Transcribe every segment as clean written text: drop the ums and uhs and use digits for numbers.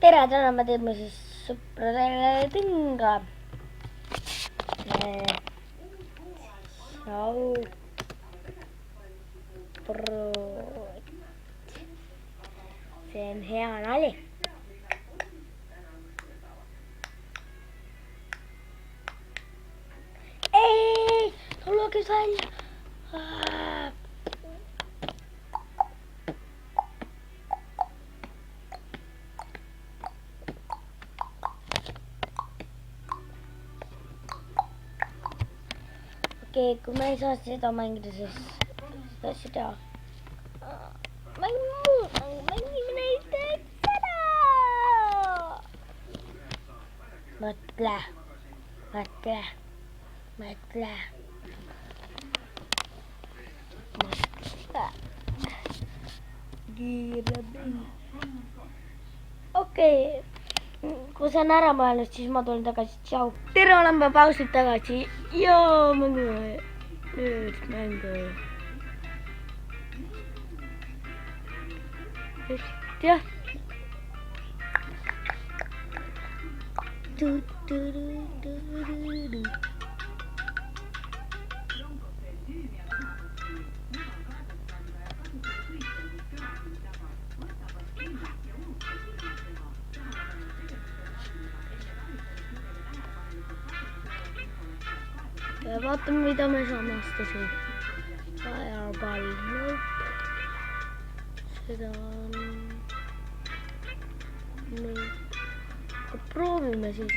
tere, täna me teeme siis sõpradele tinga. See on hea nali. Ei, tulge välja. Okei, kui ma ei saa seda mängida, siis seda mängime näiteks seda. Mõtle. Okei, kui see on ära mõelnud, siis ma tulen tagasi. Tšau. Tere, oleme pausilt tagasi ja mängime nüüd mängu. Jah. Ja vaatame, mida me saame osta siin. Fireball, nope. Seda on... proovime siis.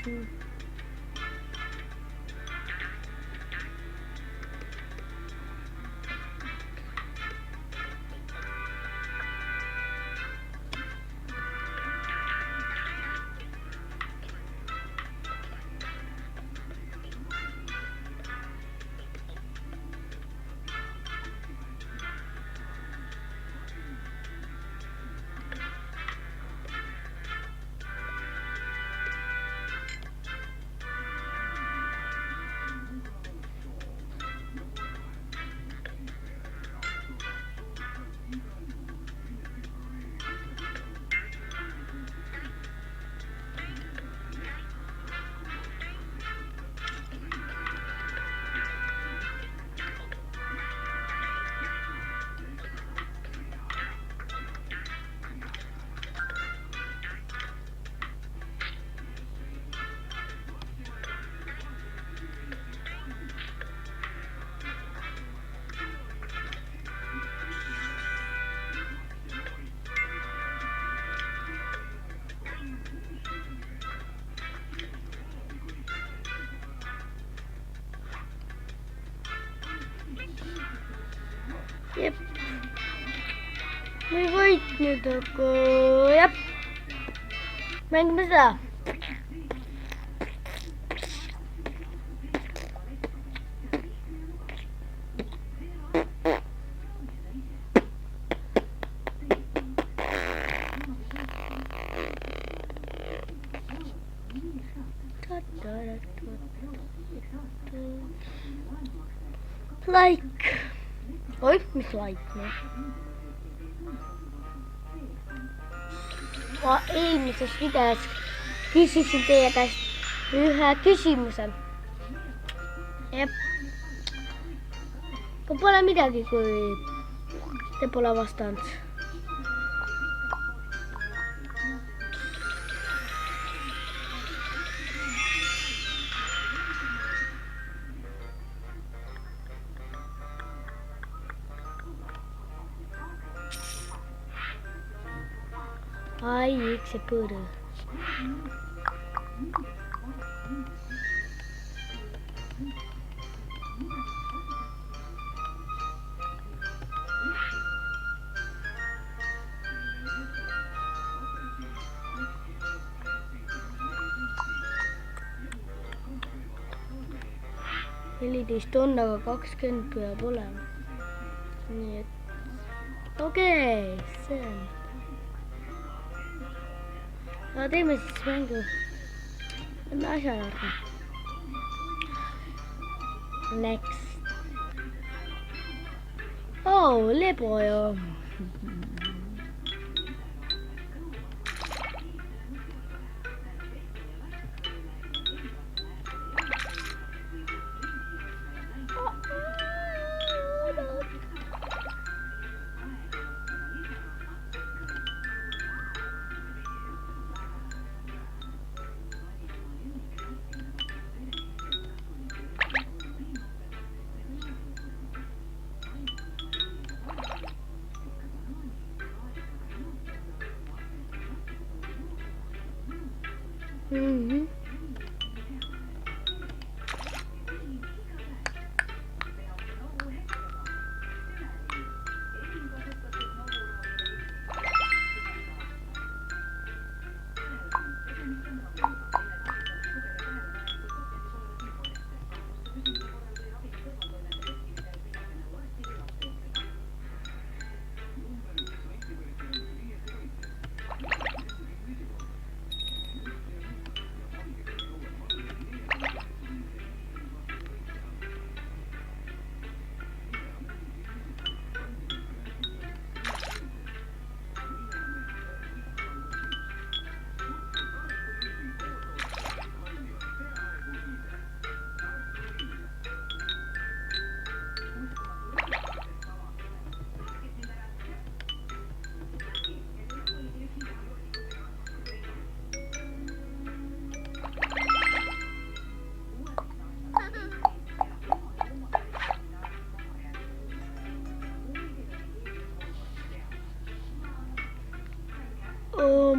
Jep. Ma ei võitnud, aga jep. Mängime seda. Like. Oi, mis like noh? Ma eelmises videos küsisin teie käest ühe küsimuse. Jep. Aga pole midagi, kui te pole vastanud. Ai, üks see põõru. Neliteist on, aga 20 peab olema. Nii et okei, see on. No teeme siis mängu. Lähme asja juurde. Next. Oh, lebo ju. Mhm.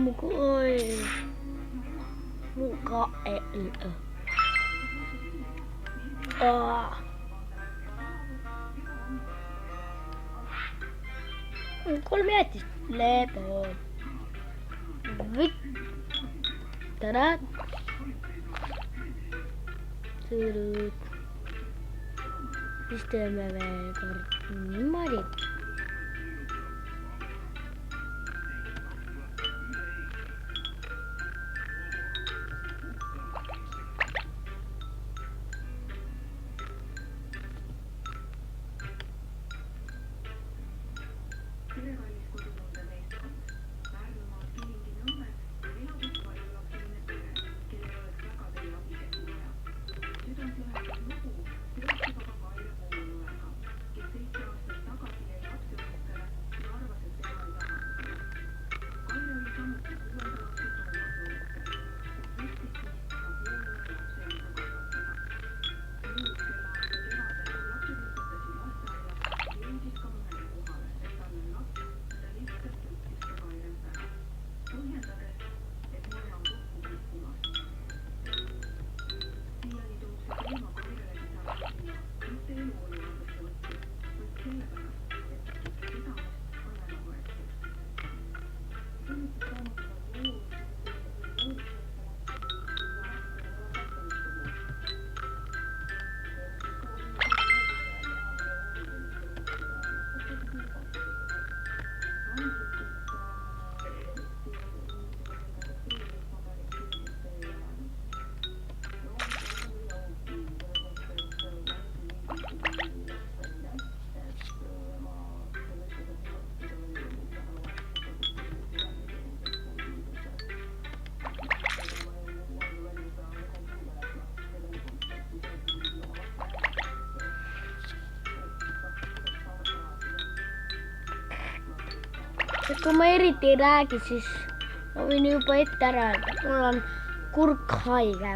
Muka ơi. Muka Kolme jätist lepo. Tadat. Turut. Siis teeme veel kord niimoodi. Kui ma eriti ei räägi, siis ma võin juba ette ära öelda. Mul on kurk haige.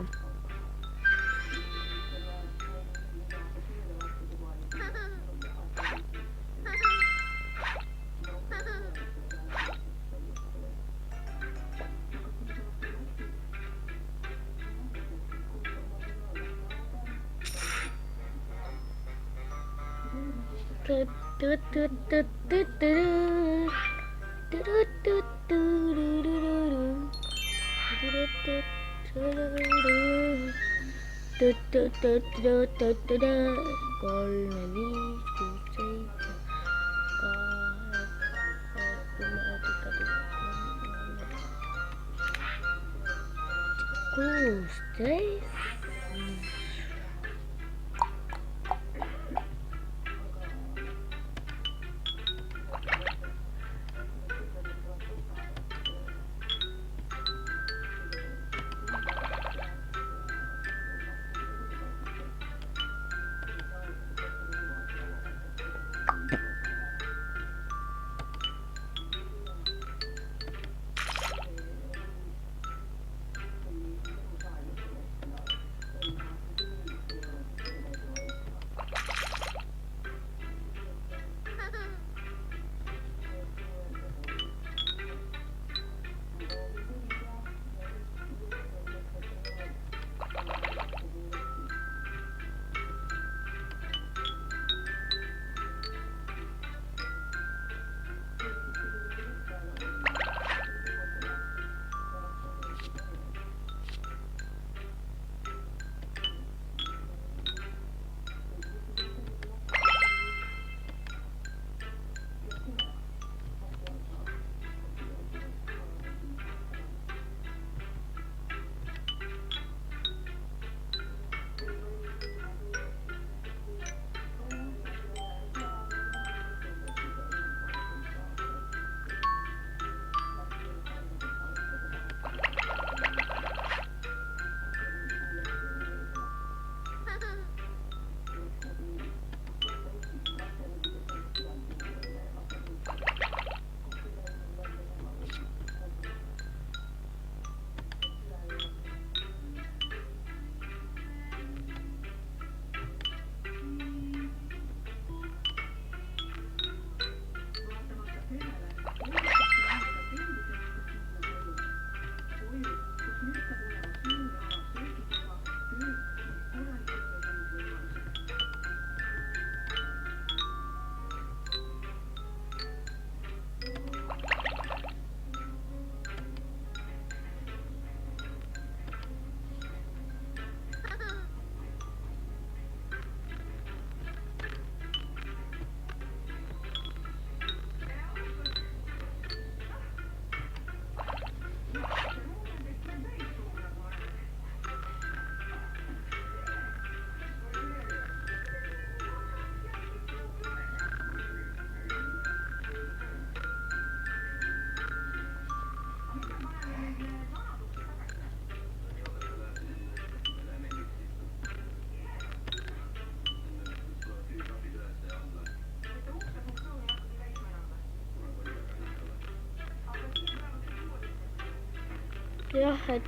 jah, et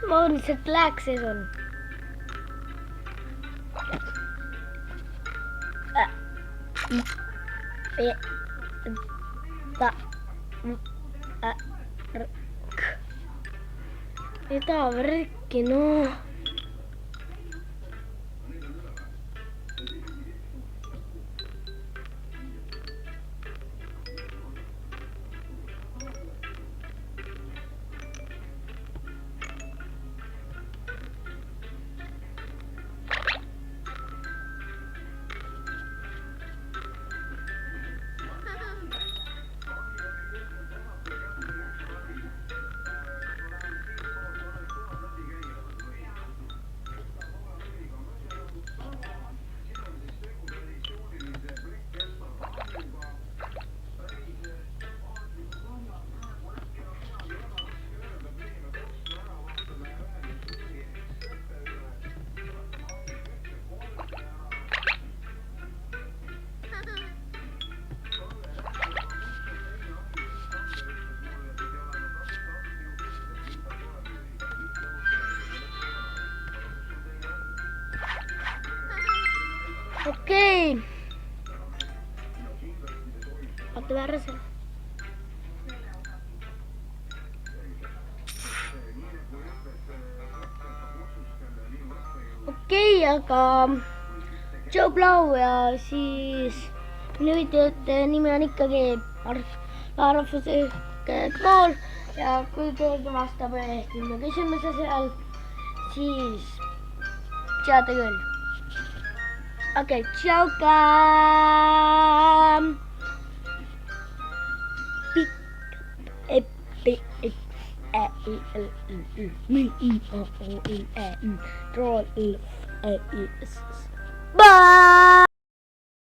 ma lihtsalt lääk sees on. Mida värki, no. Okei. Olette väärässä. Okei, aga Joe Blau ja siis minu videote nimi on ikkagi Rahvuse Kool ja kui keegi vastab minu küsimuse seal, siis teate küll. Okei, tšau ka! Bye!